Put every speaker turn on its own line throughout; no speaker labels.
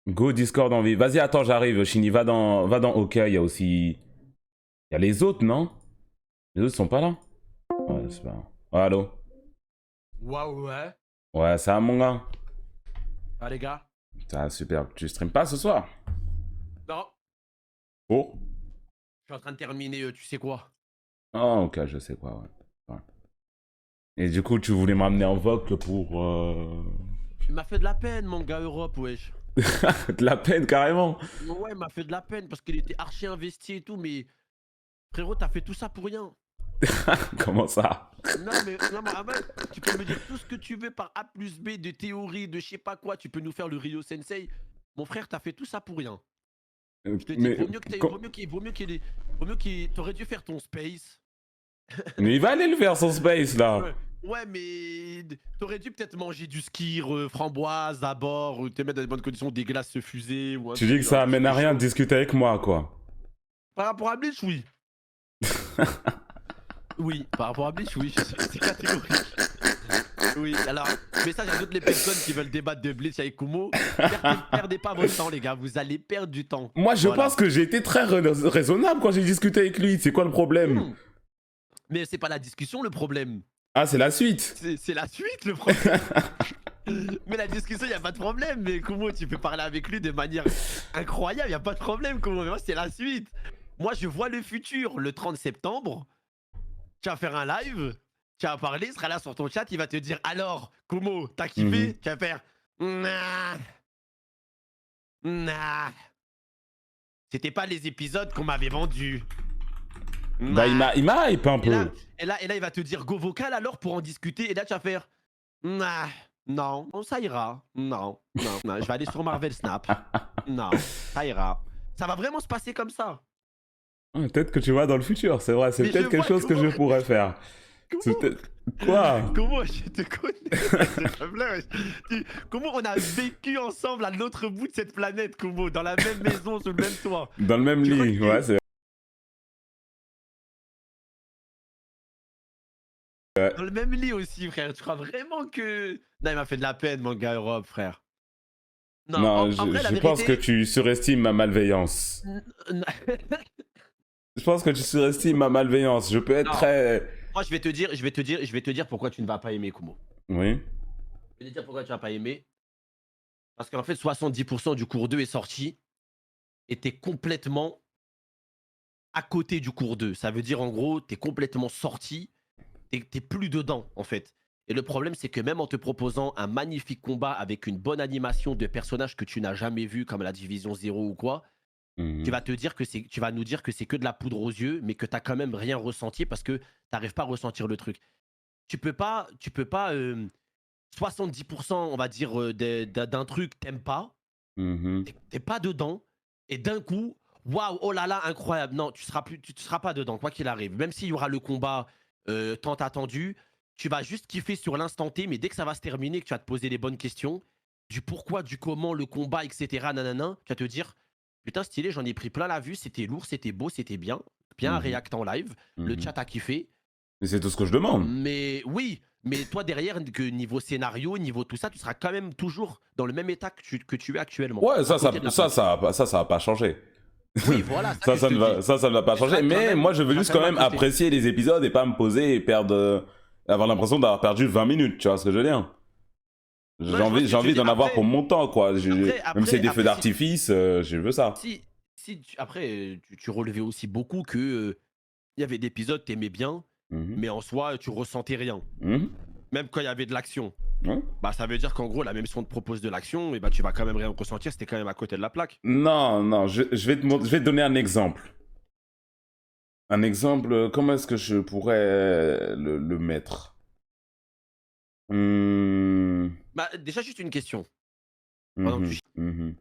Go Discord en vie. Vas-y, attends, j'arrive. Shini, va dans OK. Il y a aussi. Il y a les autres, non? Les autres sont pas là? Ouais, c'est pas grave. Oh, allô?
Waouh, ouais.
Ouais, ça va, mon gars?
Ah, les gars.
Ça, super. Tu stream pas ce soir?
Non,
Oh?
je suis en train de terminer, tu sais quoi.
Ah, OK, je sais quoi, ouais. Ouais. Et du coup, tu voulais m'amener en vogue pour.
Il m'a fait de la peine, mon gars Europe, wesh.
De la peine, carrément.
Ouais, il m'a fait de la peine parce qu'il était archi investi et tout, mais frérot, t'as fait tout ça pour rien.
Comment ça?
Non, mais Ahmed, tu peux me dire tout ce que tu veux par A plus B de théorie, de je sais pas quoi, tu peux nous faire le Rio Sensei. Mon frère, t'as fait tout ça pour rien. Je te dis,
Mais.
vaut mieux que t'aurais dû faire ton space.
Mais il va aller le faire, son space, là.
Ouais, mais t'aurais dû peut-être manger du skir, framboise à bord, ou te mettre dans des bonnes conditions, des glaces fusées ou un
Tu dis
truc
que ça
un petit
amène à
peu
rien de
chaud.
discuter avec moi, quoi.
Par rapport à Bleach, oui. Oui, par rapport à Bleach, oui, c'est catégorique. Oui, alors, message à toutes les personnes qui veulent débattre de Bleach avec Kumo, perdez pas votre temps, les gars, vous allez perdre du temps.
Moi, je
Voilà.
pense que j'ai été très raisonnable quand j'ai discuté avec lui. C'est quoi le problème?
Hmm. Mais c'est pas la discussion le problème,
Ah, c'est la suite.
c'est la suite le problème. Mais la discussion, y a pas de problème. Mais Kumo, tu peux parler avec lui de manière incroyable, y a pas de problème, Kumo. Mais moi, c'est la suite. Moi, je vois le futur. Le 30 septembre, tu vas faire un live, tu vas parler, il sera là sur ton chat, il va te dire alors, Kumo, t'as kiffé? Tu vas faire nah, nah. C'était pas les épisodes qu'on m'avait vendus.
Bah,
Nah.
il m'a hype un
Et là,
peu.
il va te dire go vocal alors pour en discuter. Et là, tu vas faire nah, non, ça ira. Non, non, je vais aller sur Marvel Snap. Non, ça ira. Ça va vraiment se passer comme ça.
Peut-être que tu vois dans le futur, c'est vrai. C'est
Mais je
peut-être quelque
vois
chose que je pourrais faire. C'est
comment,
peut-être. Quoi?
comment je te connais, s'il te plaît. Comment on a vécu ensemble à l'autre bout de cette planète, Kumo, dans la même maison, sous le même toit.
Dans le même
Tu crois
lit,
que
ouais, c'est.
dans le même lit aussi, frère. Tu crois vraiment que... Non, il m'a fait de la peine, mon gars Europe, frère. Non,
Non,
en vrai, la
je pense que
vérité...
tu surestimes ma malveillance. Je pense que tu surestimes ma malveillance. Je peux être
Non,
très.
moi je vais te dire pourquoi tu ne vas pas aimer Kumo.
Oui.
Je vais te dire pourquoi tu vas pas aimer. Parce qu'en fait, 70% du cours 2 est sorti et t'es complètement à côté du cours 2. Ça veut dire en gros, t'es complètement sorti, t'es plus dedans en fait. Et le problème, c'est que même en te proposant un magnifique combat avec une bonne animation de personnages que tu n'as jamais vu, comme la Division 0 ou quoi, tu
Mhm.
vas tu vas nous dire que c'est que de la poudre aux yeux, mais que t'as quand même rien ressenti parce que t'arrives pas à ressentir le truc. Tu peux pas 70%, on va dire, d'un truc, t'aimes pas,
Mhm.
t'es pas dedans, et d'un coup, waouh, oh là là, incroyable. Non, tu seras pas dedans, quoi qu'il arrive. Même s'il y aura le combat tant attendu, tu vas juste kiffer sur l'instant T, mais dès que ça va se terminer, que tu vas te poser les bonnes questions, du pourquoi, du comment, le combat, etc., nanana, tu vas te dire, putain, stylé, j'en ai pris plein la vue, c'était lourd, c'était beau, c'était bien, bien à
Mhm.
react en live, le
Mhm.
chat a kiffé,
Mais c'est tout ce que je demande.
mais oui, mais toi derrière, que niveau scénario, niveau tout ça, tu seras quand même toujours dans le même état que tu es actuellement,
Ouais,
à côté de la plaque.
ça va pas changer.
Oui, voilà, ça que je te dis.
Ça ne va pas
Tu
changer.
seras
Mais moi, je
tu
veux
seras
juste
quand
quand
même à
même
côté.
apprécier les épisodes et pas me poser et perdre, avoir l'impression d'avoir perdu 20 minutes. Tu vois ce que je veux dire?
Ouais, je vois ce que
J'ai
tu veux
envie
dire.
d'en avoir pour mon temps, quoi. Même si c'est des feux
Après, si,
d'artifice, je veux ça.
après, tu relevais aussi beaucoup que il y avait des épisodes, t'aimais bien,
Mhm.
mais en soi, tu ressentais rien.
Mhm.
Même quand il y avait de l'action.
Ouais.
Bah, ça veut dire qu'en gros, la même si on te propose de l'action, et bah, tu vas quand même rien ressentir, c'était quand même à côté de la plaque.
Non, non, je vais te donner un exemple. Un exemple, comment est-ce que je pourrais le mettre? Hmm.
Bah, déjà, juste une question. Pendant que tu
Mhm. Mhm.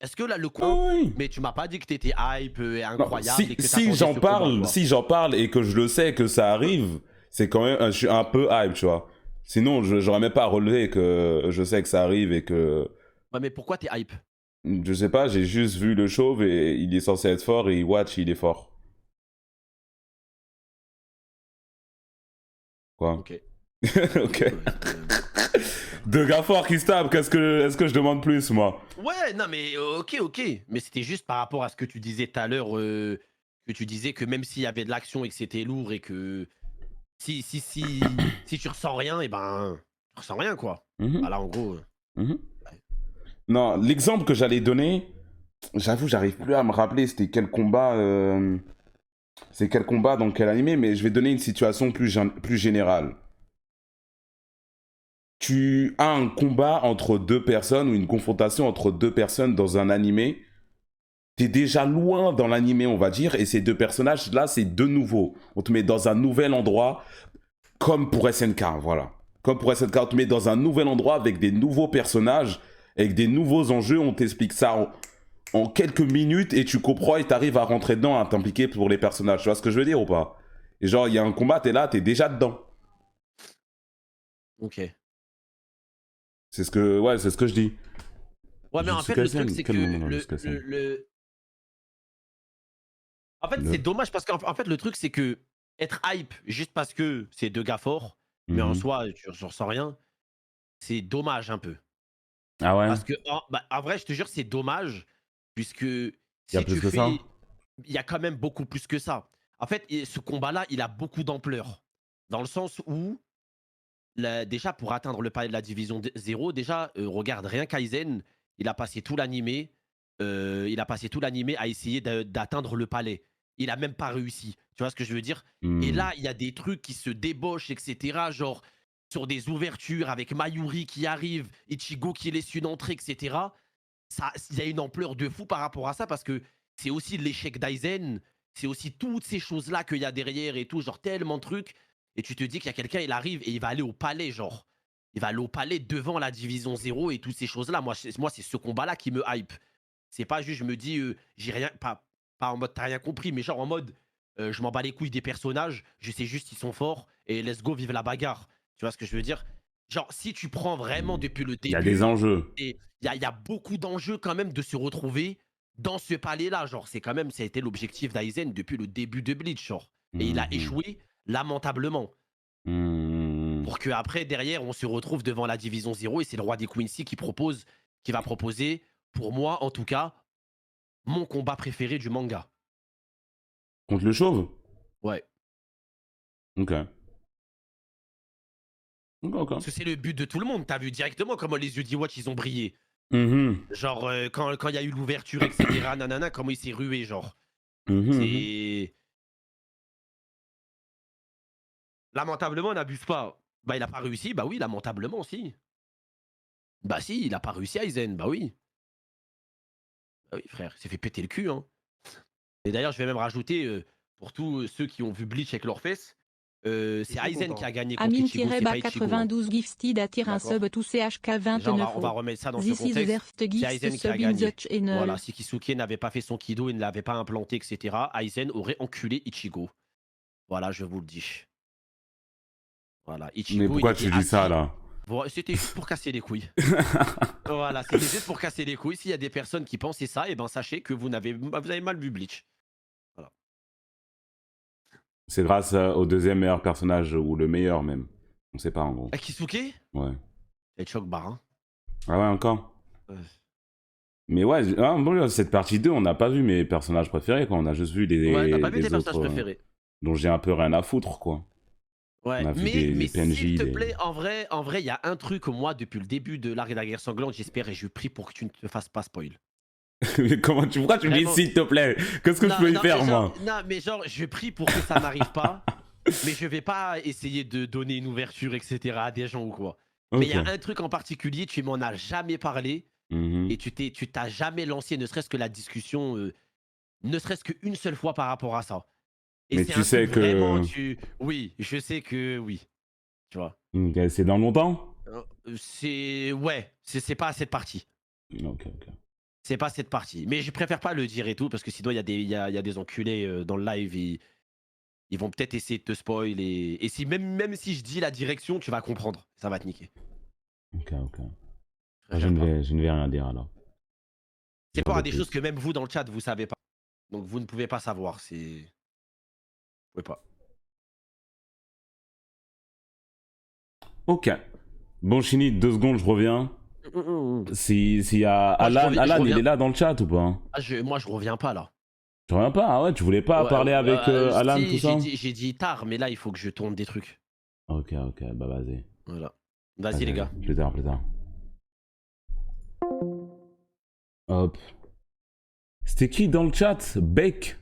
Est-ce que là, le
Ah
coup,
oui.
mais tu m'as pas dit que t'étais hype et
Non,
incroyable et que t'attendais ce combat, quoi.
si j'en parle et que je le sais que ça arrive, c'est quand même, je suis un peu hype, tu vois. Sinon, j'aurais même pas relevé que je sais que ça arrive et que,
Ouais, mais pourquoi t'es hype?
je sais pas, j'ai juste vu le chauve et il est censé être fort et Watch, il est fort. Quoi?
Ok.
Ok. Deux gars forts qui se tapent, est-ce que je demande plus, moi?
Ouais, non, mais ok. Mais c'était juste par rapport à ce que tu disais tout à l'heure, que tu disais que même s'il y avait de l'action et que c'était lourd et que si tu ressens rien, et ben, tu ressens rien, quoi.
Mhm,
Voilà, en gros.
mhm.
Ouais.
Non, l'exemple que j'allais donner, j'avoue, j'arrive plus à me rappeler c'était quel combat, c'est quel combat dans quel animé, mais je vais donner une situation plus générale. Tu as un combat entre deux personnes ou une confrontation entre deux personnes dans un animé. T'es déjà loin dans l'animé, on va dire, et ces deux personnages-là, c'est de nouveau. On te met dans un nouvel endroit, comme pour SNK, voilà. Comme pour SNK, on te met dans un nouvel endroit avec des nouveaux personnages, avec des nouveaux enjeux, on t'explique ça en quelques minutes, et tu comprends, et t'arrives à rentrer dedans, à t'impliquer pour les personnages. Tu vois ce que je veux dire ou pas? Et genre, il y a un combat, t'es là, t'es déjà dedans.
Ok.
Ouais, c'est ce que je dis.
Ouais, mais en
Jujutsu
fait, le truc,
Kaisen,
c'est
quel
que
moment dans Jujutsu Kaisen?
En fait, c'est dommage parce qu'en fait, le truc, c'est que être hype juste parce que c'est deux gars forts, mais en
Mhm.
soi, tu ressens rien, c'est dommage un peu.
Ah ouais?
Parce que, en vrai, je te jure, c'est dommage, puisque
Il y a
si
plus
tu
que ça?
fais. Il y a quand même beaucoup plus que ça. En fait, ce combat-là, il a beaucoup d'ampleur. Dans le sens où, déjà, pour atteindre le palier de la division 0, déjà, regarde rien Kaizen, il a passé tout l'animé. Il a passé tout l'animé à essayer d'atteindre le palais. Il a même pas réussi. Tu vois ce que je veux dire? Et
Hmm.
là, il y a des trucs qui se débauchent, etc. Genre, sur des ouvertures avec Mayuri qui arrive, Ichigo qui laisse une entrée, etc. Il y a une ampleur de fou par rapport à ça parce que c'est aussi l'échec d'Aizen, c'est aussi toutes ces choses-là qu'il y a derrière et tout, genre tellement de trucs. Et tu te dis qu'il y a quelqu'un, il arrive et il va aller au palais, genre. Il va aller au palais devant la division 0 et toutes ces choses-là. Moi c'est ce combat-là qui me hype. C'est pas juste, je me dis, j'ai rien, pas en mode t'as rien compris, mais genre en mode, je m'en bats les couilles des personnages, je sais juste ils sont forts et let's go, vive la bagarre. Tu vois ce que je veux dire? Genre, si tu prends vraiment depuis le
Il y a des
début,
enjeux.
et il y a beaucoup d'enjeux quand même de se retrouver dans ce palais-là. Genre, c'est quand même, ça a été l'objectif d'Aizen depuis le début de Bleach, genre. Et il a
Mhm.
échoué lamentablement.
Hmm.
Pour que après derrière, on se retrouve devant la division 0 et c'est le roi des Quincy qui va proposer, pour moi en tout cas, mon combat préféré du manga.
Contre le chauve?
Ouais.
Ok. Ok, ok.
Parce que c'est le but de tout le monde. T'as vu directement comment les yeux d'Iwatch, ils ont brillé.
Mhm.
Genre, quand il y a eu l'ouverture, etc., nanana, comment il s'est rué, genre.
Mhm, mhm.
C'est. Lamentablement, on n'abuse pas. Bah, il a pas réussi. Bah oui, lamentablement, si. Bah si, il a pas réussi Aizen. Bah oui. Bah oui, frère, il s'est fait péter le cul, hein. Et d'ailleurs, je vais même rajouter, pour tous ceux qui ont vu Bleach avec leurs fesses,
Je
c'est
suis
Aizen qui
content.
a gagné contre Ichigo, c'est pas Ichigo, hein.
Amine-Ba92 gifted attire un
D'accord?
sub to CHK
Déjà,
29
on va
euros.
remettre ça dans ce
This is
contexte.
their
C'est
gifts
Aizen qui a
sub in
gagné.
the channel.
Voilà, si Kisuke n'avait pas fait son Kido et ne l'avait pas implanté, etc., Aizen aurait enculé Ichigo. Voilà, je vous le dis. Voilà,
Mais
Ichigo, il
pourquoi
était
tu dis ça
assis.
là?
C'était juste pour casser les couilles. Voilà, c'était juste pour casser les couilles. S'il y a des personnes qui pensaient ça, et ben sachez que vous avez mal vu Bleach. Voilà.
C'est grâce au deuxième meilleur personnage, ou le meilleur même. On sait pas en gros.
Kisuke?
Ouais.
C'est Chokbar, hein.
Ah ouais, encore? Mais ouais, bon, cette partie 2, on n'a pas vu mes personnages préférés, quoi. On a juste vu
Ouais, t'as pas vu tes
les
personnages
autres
préférés.
dont j'ai un peu rien à foutre, quoi. On
Ouais,
a vu
mais
les
s'il
PNJ,
te plaît, en vrai, il y a un truc, moi, depuis le début de l'arc de la guerre sanglante, j'espère et je prie pour que tu ne te fasses pas spoil.
Mais pourquoi tu me dis
Vraiment.
s'il te plaît? Qu'est-ce que je
Non,
peux y
non, mais
faire,
genre,
moi?
non, mais genre, je prie pour que ça n'arrive pas, mais je vais pas essayer de donner une ouverture, etc. à des gens ou quoi. Mais il y
Ok.
a un truc en particulier, tu m'en as jamais parlé
Mhm.
et tu t'as jamais lancé ne serait-ce que la discussion, ne serait-ce qu'une seule fois par rapport à ça. Et
Mais
c'est
tu
un truc
sais
vraiment,
que...
oui, je sais que oui, tu vois.
Ok, c'est dans longtemps?
C'est pas cette partie.
Ok, ok.
C'est pas cette partie. Mais je préfère pas le dire et tout, parce que sinon, il y a des enculés dans le live. Ils vont peut-être essayer de te spoil. Et si, même si je dis la direction, tu vas comprendre. Ça va te niquer.
Ok, ok.
Je préfère pas.
Je ne vais rien dire alors.
C'est
Rien
pas
de
des choses que
plus.
même vous, dans le chat, vous savez pas. Donc, vous ne pouvez pas savoir. Vous pouvez pas.
Ok. Bon, Chini, 2 secondes, je reviens. S'il y a
Moi, je
Alan,
reviens- je
Alan, il
reviens.
est là dans le chat ou pas?
Moi, je reviens pas là.
Tu reviens pas? Ah ouais, tu voulais pas
Ouais,
parler avec Alan,
si,
tout ça?
j'ai dit tard, mais là, il faut que je tourne des trucs.
Ok, bah vas-y.
Voilà. Vas-y, les gars.
Plus tard, plus tard. Hop. C'était qui dans le chat? Beck?